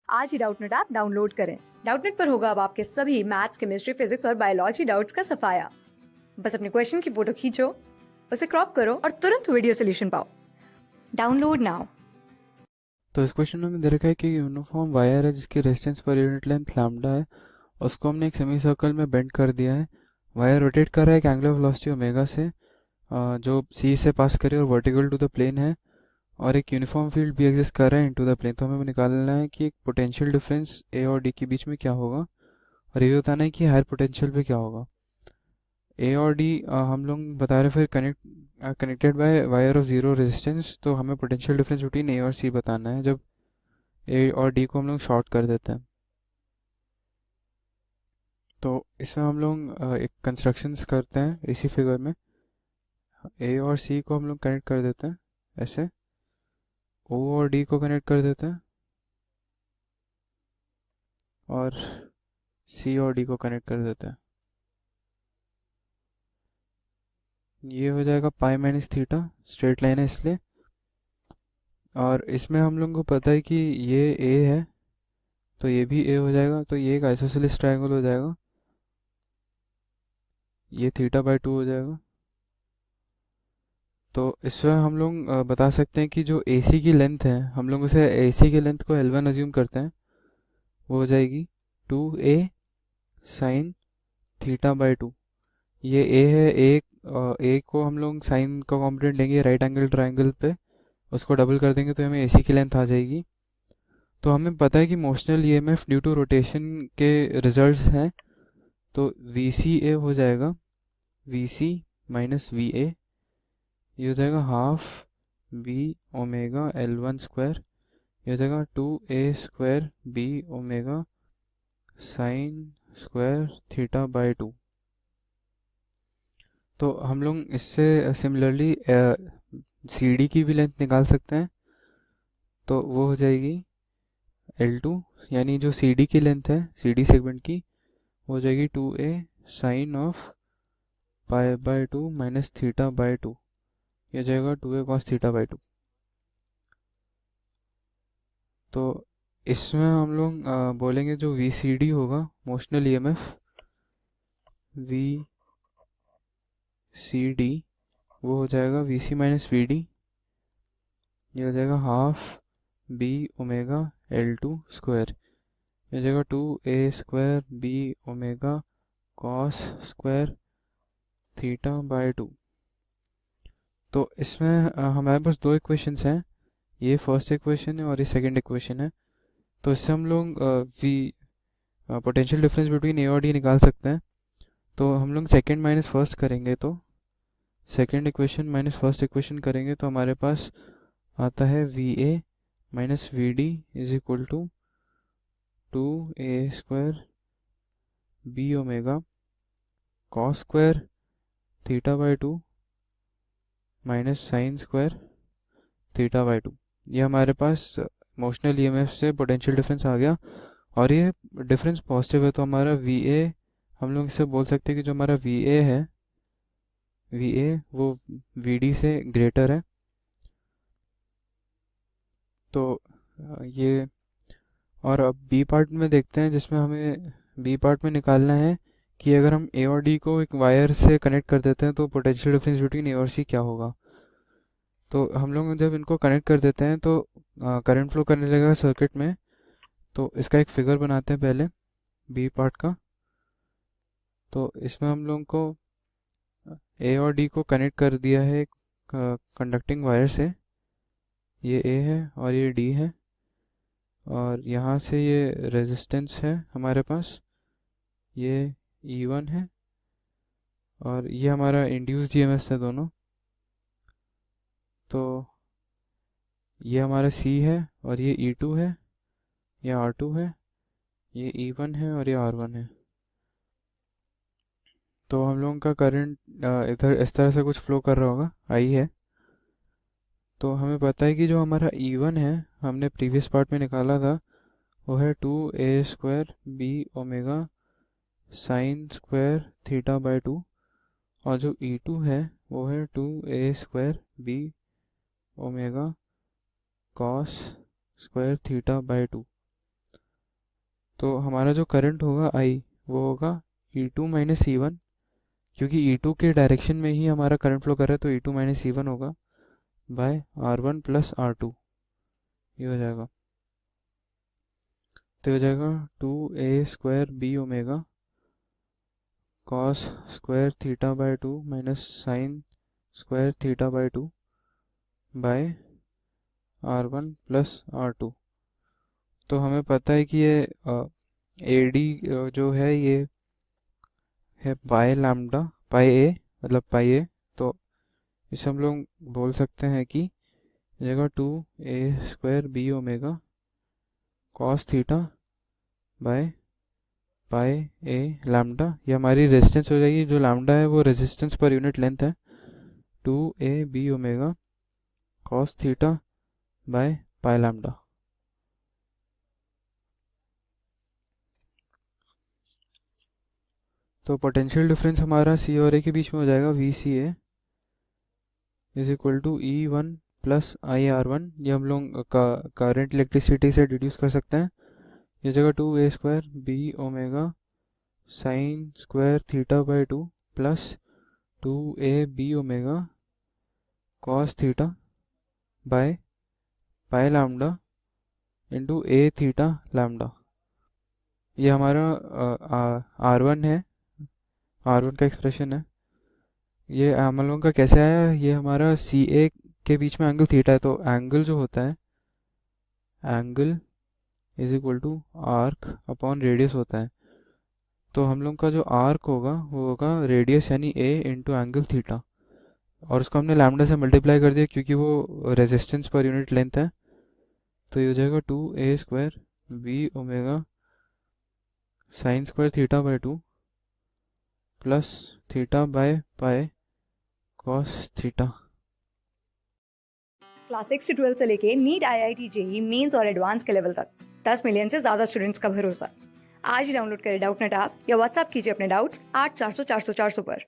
आज ही Doubtnut app download करें। Doubtnut पर होगा अब आपके सभी मैथ्स, केमिस्ट्री, फिजिक्स और बायोलॉजी डाउट्स का सफाया। बस अपने क्वेश्चन की फोटो खींचो, उसे क्रॉप करो और तुरंत वीडियो सोल्यूशन पाओ। Download now. तो इस क्वेश्चन में दे रखा है कि यूनिफॉर्म वायर है जिसकी resistance per unit length lambda है, उसको हमने एक सेमी सर्कल में बेंड कर दिया है। वायर रोटेट कर रहा है एक एंगुलर वेलोसिटी ओमेगा से, जो सी से पास करे और वर्टिकल टू द प्लेन है, और एक यूनिफॉर्म फील्ड भी एग्जिस्ट कर रहा है इनटू द प्लेन। तो हमें निकालना है कि एक पोटेंशियल डिफरेंस ए और डी के बीच में क्या होगा, और ये भी बताना है कि हायर पोटेंशियल पे क्या होगा। ए और डी हम लोग बता रहे फिर connected by wire of zero resistance, तो हमें पोटेंशियल डिफरेंस बिटवीन ए और सी बताना है जब ए और डी को हम लोग शॉर्ट कर देते हैं। तो इसमें हम लोग एक कंस्ट्रक्शंस करते हैं इसी फिगर में। ए और सी को हम लोग कनेक्ट कर देते हैं ऐसे, ओ और डी को कनेक्ट कर देते हैं, और सी और डी को कनेक्ट कर देते हैं। ये हो जाएगा pi minus theta, straight line है इसलिए। और इसमें हम लोग को पता है कि ये ए है, तो ये भी ए हो जाएगा, तो ये एक आइसोसेलेस ट्रायंगल हो जाएगा। ये थीटा बाय 2 हो जाएगा। तो इसमें हम लोग बता सकते हैं कि जो AC की लेंथ है, हम लोग उसे AC की लेंथ को L1 अज्यूम करते हैं, वो हो जाएगी 2a साइन थीटा बाय 2। ये a है, a को हम लोग साइन का कॉम्पोनेंट लेंगे राइट एंगल ट्रायंगल पे, उसको डबल कर देंगे तो हमें AC की लेंथ आ जाएगी। तो हमें पता है कि motional EMF due to rotation के रिजल्ट्स हैं, तो VCA हो जाएगा VC माइनस VA, ये हो जाएगा half B omega L1 square, ये हो जाएगा 2a² B omega sine square theta by 2। तो हम लोग इससे सिमिलरली CD की भी लेंथ निकाल सकते हैं, तो वो हो जाएगी L2, यानी जो CD की लेंथ है CD सेगमेंट की, वो हो जाएगी 2a sine of pi by 2 minus theta by 2, ये हो जाएगा 2a कॉस थीटा बाय 2। तो इसमें हम लोग बोलेंगे जो VCD होगा मोशनल EMF VCD, वो हो जाएगा VC माइनस VD, ये हो जाएगा half B omega L2 square, ये हो जाएगा 2a² B omega cos square theta by 2। तो इसमें हमारे पास दो इक्वेशंस हैं, ये फर्स्ट इक्वेशन है और ये सेकंड इक्वेशन है। तो इससे हम लोग वी पोटेंशियल डिफरेंस बिटवीन ए और डी निकाल सकते हैं। तो हम लोग सेकंड माइनस फर्स्ट करेंगे, तो second equation minus first equation करेंगे तो हमारे पास आता है VA minus VD is equal to 2a² B omega cos square theta by 2 minus sine square theta by 2। ये हमारे पास मोशनल EMF से पोटेंशियल डिफरेंस आ गया, और ये डिफरेंस पॉजिटिव है, तो हमारा VA, हम लोग इसे बोल सकते हैं कि जो हमारा VA है, VA वो VD से ग्रेटर है। तो ये, और अब बी पार्ट में देखते हैं, जिसमें हमें बी पार्ट में निकालना है कि अगर हम ए और डी को एक वायर से कनेक्ट कर देते हैं तो पोटेंशियल डिफरेंस बिटवीन ए और सी क्या होगा। तो हम लोग जब इनको कनेक्ट कर देते हैं तो करंट फ्लो करने लगेगा सर्किट में। तो इसका एक फिगर बनाते हैं पहले बी पार्ट का। तो इसमें हम लोग को ए और डी को कनेक्ट कर दिया है एक कंडक्टिंग वायर से, ये ए है और ये डी है, और यहाँ से ये रेजिस्टेंस है हमारे पास, ये E1 है, और ये हमारा इंड्यूस्ड EMF है दोनों। तो ये हमारा C है और ये E2 है, ये R2 है, ये E1 है और ये R1 है। तो हम लोगों का करंट इधर इस तरह से कुछ फ्लो कर रहा होगा, I है। तो हमें पता है कि जो हमारा E1 है, हमने प्रीवियस पार्ट में निकाला था, वो है 2a² B omega sine square theta by 2, और जो E2 है वो है 2a² B omega cos square theta by 2। तो हमारा जो करंट होगा आई वो होगा E2 माइनस E1, क्योंकि E2 के डायरेक्शन में ही हमारा करंट फ्लो कर रहा है, तो E2 माइनस E1 होगा बाय R1 प्लस R2। ये हो जाएगा, तो हो जाएगा 2a square b omega cos square theta by 2 minus sine square theta by 2 by R1 plus R2। तो हमें पता है कि ये AD जो है ये है पाई लैम्डा पाई ए, मतलब पाई ए। तो इसे हम लोग बोल सकते हैं कि जगह 2a square b omega cos theta by pi a lambda, ये हमारी रेजिस्टेंस हो जाएगी। जो लैम्डा है वो रेजिस्टेंस पर यूनिट लेंथ है। 2ab omega cos theta by pi lambda. तो पोटेंशियल डिफरेंस हमारा सी और ए के बीच में हो जाएगा VCA is equal to E1 plus IR1। ये हम लोग करंट इलेक्ट्रिसिटी से डिड्यूस कर सकते हैं। ये जगह 2a square b omega sine square theta by 2 plus 2ab omega cos theta by pi lambda into a theta lambda. ये हमारा R1 है, R1 का एक्सप्रेशन है। ये हम लोगों का कैसे आया, ये हमारा CA के बीच में एंगल थीटा है, तो एंगल जो होता है angle is equal to arc upon radius होता है। तो हम लोग का जो आर्क होगा वो होगा रेडियस यानी A इंटू एंगल थीटा, और उसको हमने लैम्डा से मल्टीप्लाई कर दिया क्योंकि वो रेजिस्टेंस पर यूनिट लेंथ है। तो ये हो जाएगा 2a square b omega sine square theta by 2 plus theta by pi cos theta. Class 6 से 12 से लेके नीट IIT JEE मेंस और एडवांस के लेवल तक 10 मिलियन से ज्यादा स्टूडेंट्स का भरोसा। आज ही डाउनलोड करें डाउटनेट ऐप या व्हाट्सएप कीजिए अपने डाउट्स 8400 400 400 पर।